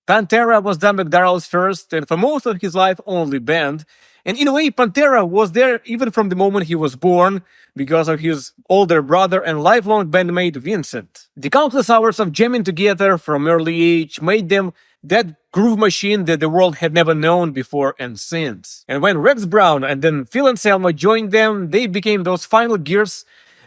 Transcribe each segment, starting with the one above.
Pantera was Dimebag Darrell's first and for most of his life only band. And in a way, Pantera was there even from the moment he was born because of his older brother and lifelong bandmate Vincent. The countless hours of jamming together from early age made them that groove machine that the world had never known before and since. And when Rex Brown and then Phil Anselmo joined them, they became those final gears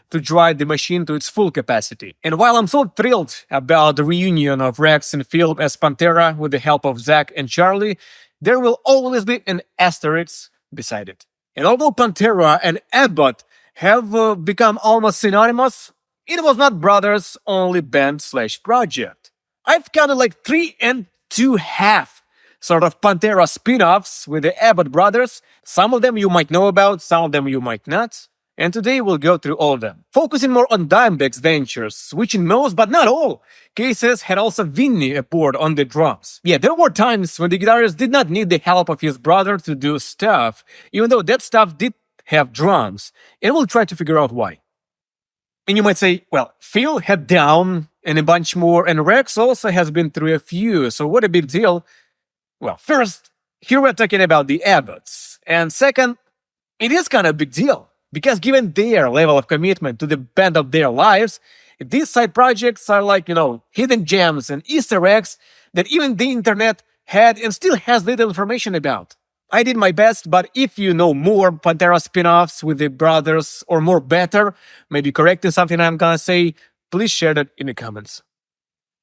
to drive the machine to its full capacity. And while I'm so thrilled about the reunion of Rex and Phil as Pantera with the help of Zach and Charlie, there will always be an asterisk beside it. And although Pantera and Abbott have become almost synonymous, it was not brothers' only band/project. I've counted like 3 2.5 sort of Pantera spin-offs with the Abbott brothers. Some of them you might know about, some of them you might not. And today we'll go through all of them, focusing more on Dimebag's ventures, which in most, but not all, cases had also Vinny aboard on the drums. Yeah, there were times when the guitarist did not need the help of his brother to do stuff, even though that stuff did have drums, and we'll try to figure out why. And you might say, well, Phil had Down and a bunch more, and Rex also has been through a few, so what a big deal. Well, first, here we're talking about the Abbotts, and second, it is kind of a big deal. Because given their level of commitment to the band of their lives, these side projects are like, hidden gems and Easter eggs that even the internet had and still has little information about. I did my best, but if you know more Pantera spin-offs with the brothers or more better, maybe correcting something I'm gonna say, please share that in the comments.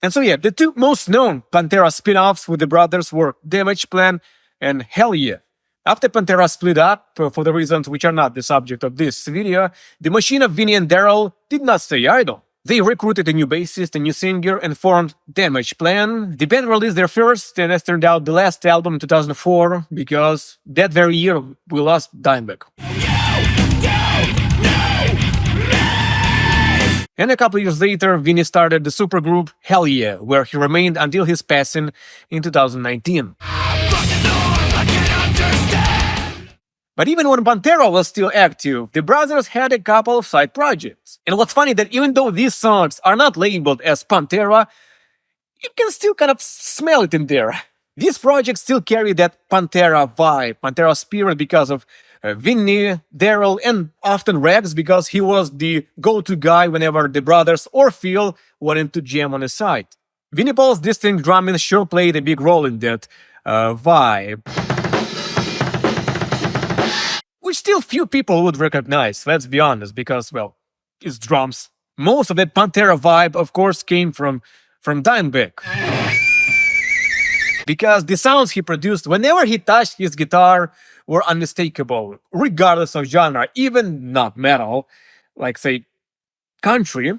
And so yeah, the two most known Pantera spin-offs with the brothers were Damageplan and Hellyeah. After Pantera split up, for the reasons which are not the subject of this video, the machine of Vinny and Darrell did not stay idle. They recruited a new bassist, a new singer, and formed Damageplan. The band released their first, and as turned out, the last album in 2004, because that very year we lost Dimebag. And a couple years later, Vinny started the supergroup Hellyeah, where he remained until his passing in 2019. But even when Pantera was still active, the brothers had a couple of side projects. And what's funny that even though these songs are not labeled as Pantera, you can still kind of smell it in there. These projects still carry that Pantera vibe, Pantera spirit because of Vinny, Darrell, and often Rex because he was the go-to guy whenever the brothers or Phil wanted to jam on the side. Vinnie Paul's distinct drumming sure played a big role in that vibe. Which still few people would recognize, let's be honest, because, well, it's drums. Most of that Pantera vibe, of course, came from Dimebag. Because the sounds he produced whenever he touched his guitar were unmistakable, regardless of genre, even not metal, like, say, country.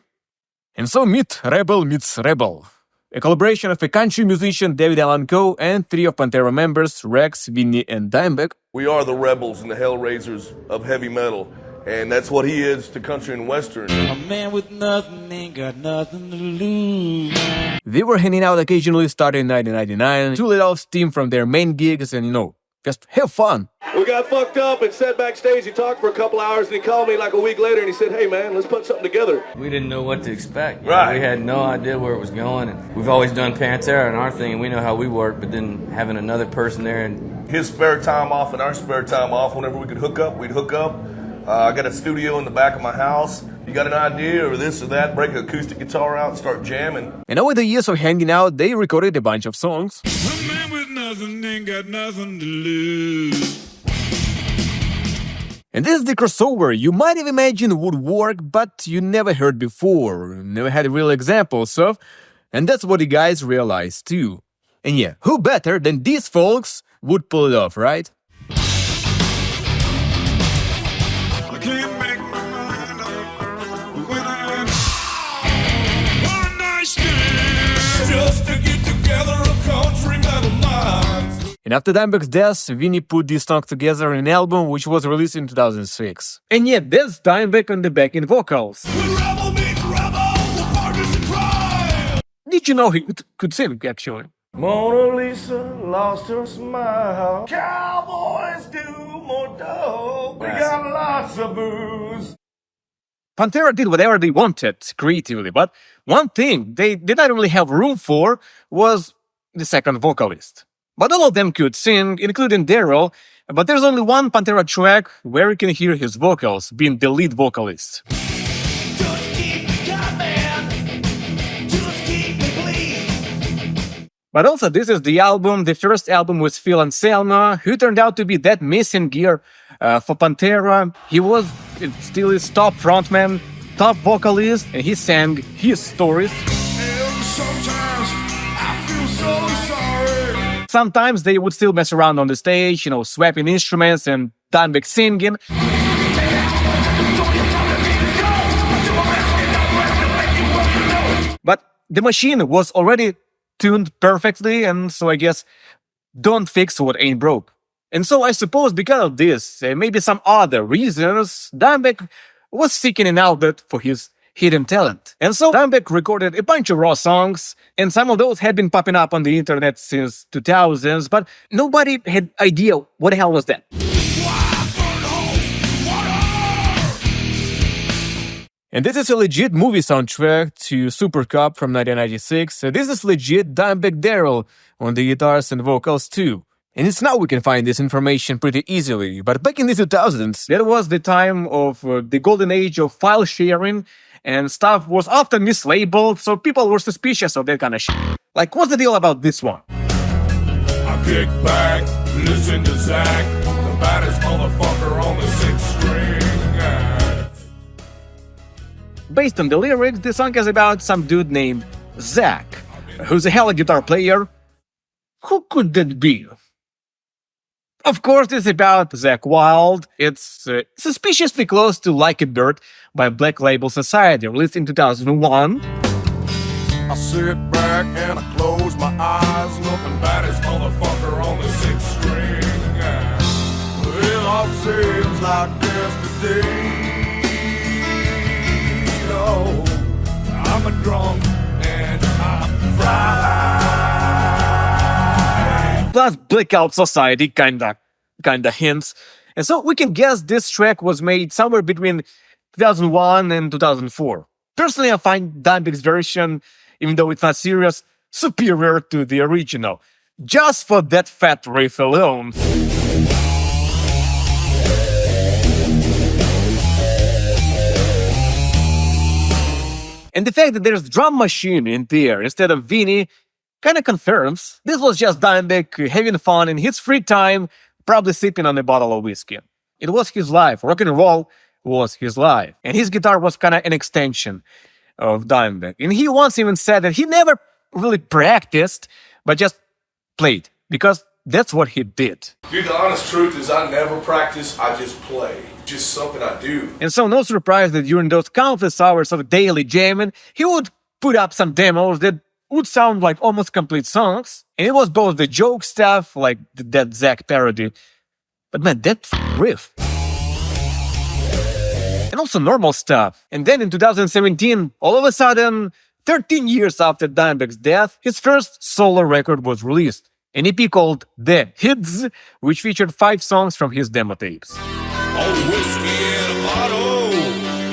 And so meet Rebel Meets Rebel, a collaboration of a country musician, David Allan Coe, and 3 of Pantera members, Rex, Vinny, and Dimebag. We are the rebels and the hellraisers of heavy metal, and that's what he is to country and western. A man with nothing ain't got nothing to lose. They were hanging out occasionally starting in 1999 to let off steam from their main gigs and, just have fun. We got fucked up and sat backstage. He talked for a couple hours, and he called me like a week later, and he said, "Hey, man, let's put something together." We didn't know what to expect. Right. We had no idea where it was going. And we've always done Pantera and our thing, and we know how we work, but then having another person there and His spare time off and our spare time off, whenever we could hook up, we'd hook up. I got a studio in the back of my house. You got an idea or this or that, break an acoustic guitar out and start jamming. And over the years of hanging out, they recorded a bunch of songs. A man with nothing ain't got nothing to lose. And this is the crossover you might have imagined would work, but you never heard before, never had real examples of, and that's what the guys realized too. And yeah, who better than these folks would pull it off, right? I can't make my mind up when I one night stand just to get together a country metal minds. And after Dimebag's death, Vinny put this song together in an album which was released in 2006. And yet, there's Dimebag on the backing vocals. When rebel meets rebel, the partners in crime. Did you know he could sing, actually? Mona Lisa lost her smile. Cowboys do more dope. We got lots of booze. Pantera did whatever they wanted creatively, but one thing they did not really have room for was the second vocalist. But all of them could sing, including Darrell, but there's only one Pantera track where you can hear his vocals, being the lead vocalist. But also, this is the album, the first album with Phil Anselmo, who turned out to be that missing gear for Pantera. He was still his top frontman, top vocalist, and he sang his stories. And sometimes I feel so sorry. Sometimes they would still mess around on the stage, swapping instruments and Dimebag singing. But the machine was already tuned perfectly, and so I guess don't fix what ain't broke. And so I suppose because of this, and maybe some other reasons, Dimebag was seeking an outlet for his hidden talent. And so Dimebag recorded a bunch of raw songs, and some of those had been popping up on the internet since 2000s, but nobody had idea what the hell was that. And this is a legit movie soundtrack to Super Cup from 1996. This is legit Dimebag Darrell on the guitars and vocals too. And it's now we can find this information pretty easily, but back in the 2000s, that was the time of the golden age of file sharing, and stuff was often mislabeled, so people were suspicious of that kind of shit. Like, what's the deal about this one? I kick back, listen to Zach, the baddest motherfucker on the sixth string. Based on the lyrics, the song is about some dude named Zach, who's a hella guitar player. Who could that be? Of course, it's about Zakk Wylde. It's suspiciously close to Like a Bird by Black Label Society, released in 2001. I sit back and I close my eyes, looking baddest motherfucker on the sixth string. Well, all seems like yesterday. Oh, I'm a drunk and I'm fried. Plus Blackout Society kinda hints. And so we can guess this track was made somewhere between 2001 and 2004. Personally, I find Dimebag's version, even though it's not serious, superior to the original. Just for that fat riff alone. And the fact that there's drum machine in there instead of Vinny kinda confirms this was just Dimebag having fun in his free time, probably sipping on a bottle of whiskey. It was his life. Rock and roll was his life. And his guitar was kinda an extension of Dimebag. And he once even said that he never really practiced, but just played, because that's what he did. Dude, the honest truth is I never practice, I just play. Just something I do. And so no surprise that during those countless hours of daily jamming, he would put up some demos that would sound like almost complete songs. And it was both the joke stuff, like that Zach parody, but man, that riff. And also normal stuff. And then in 2017, all of a sudden, 13 years after Dimebag's death, his first solo record was released. An EP called The Hitz, which featured 5 songs from his demo tapes. Oh, whiskey in a bottle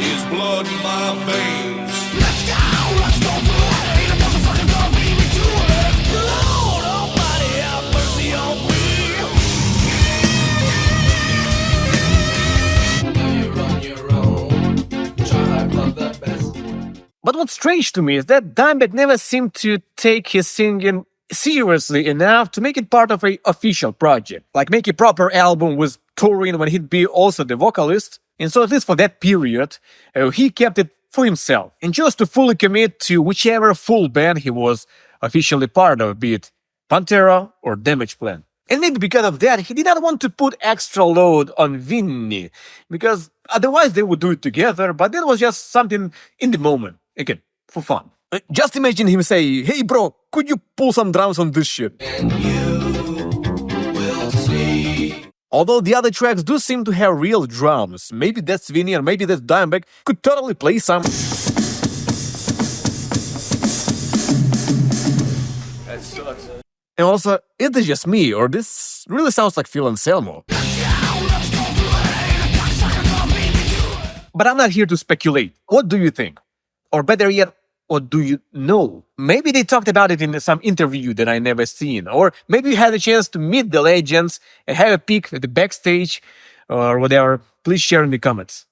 is blood in my veins. Let's go, blood. Ain't a motherfucker gonna beat me to it. Lord Almighty, have mercy on me. You run your own. Try like love the best. But what's strange to me is that Dimebag never seemed to take his singing seriously enough to make it part of an official project, like make a proper album with touring when he'd be also the vocalist. And so at least for that period, he kept it for himself and chose to fully commit to whichever full band he was officially part of, be it Pantera or Damageplan. And maybe because of that, he did not want to put extra load on Vinny, because otherwise they would do it together, but that was just something in the moment, again, for fun. Just imagine him say, "Hey bro, could you pull some drums on this shit?" And you will see. Although the other tracks do seem to have real drums. Maybe that's Vinny or maybe that's Dimebag. Could totally play some. That sucks. And also, is this just me, or this really sounds like Phil Anselmo? But I'm not here to speculate. What do you think? Or better yet, Or do you know? Maybe they talked about it in some interview that I never seen. Or maybe you had a chance to meet the legends and have a peek at the backstage or whatever. Please share in the comments.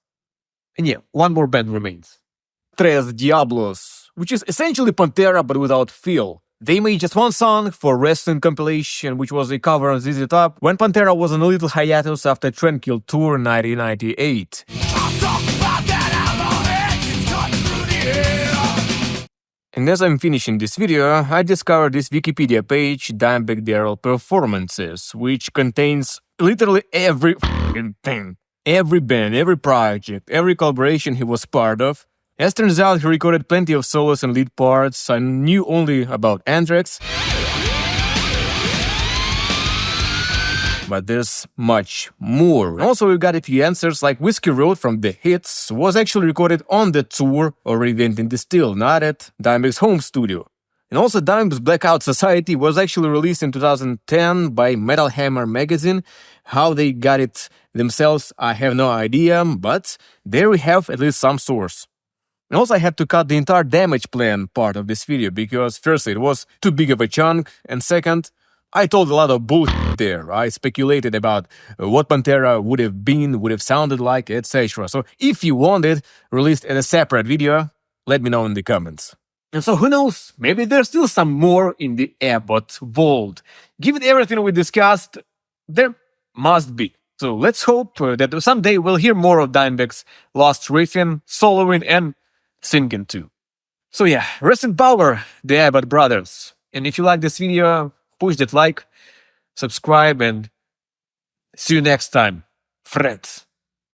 And yeah, one more band remains. Tres Diablos, which is essentially Pantera but without Phil. They made just one song for wrestling compilation, which was a cover on ZZ Top, when Pantera was on a little hiatus after Tranquil Tour 1998. And as I'm finishing this video, I discovered this Wikipedia page, Dimebag Darrell Performances, which contains literally every f***ing thing. Every band, every project, every collaboration he was part of. As turns out, he recorded plenty of solos and lead parts. I knew only about Andriy, but there's much more. Also, we got a few answers, like Whiskey Road from the Hitz was actually recorded on the tour or event in the Still, not at Dimebag's home studio. And also, Dimebag's Blackout Society was actually released in 2010 by Metal Hammer magazine. How they got it themselves, I have no idea, but there we have at least some source. And also, I had to cut the entire Damageplan part of this video because, firstly, it was too big of a chunk, and second, I told a lot of bullshit there. I speculated about what Pantera would have sounded like, etc. So if you want it released in a separate video, let me know in the comments. And so who knows, maybe there's still some more in the Abbott vault. Given everything we discussed, there must be. So let's hope that someday we'll hear more of Dimebag's lost riffing, soloing, and singing too. So yeah, rest in power, the Abbott brothers. And if you like this video, push that like, subscribe, and see you next time, friends.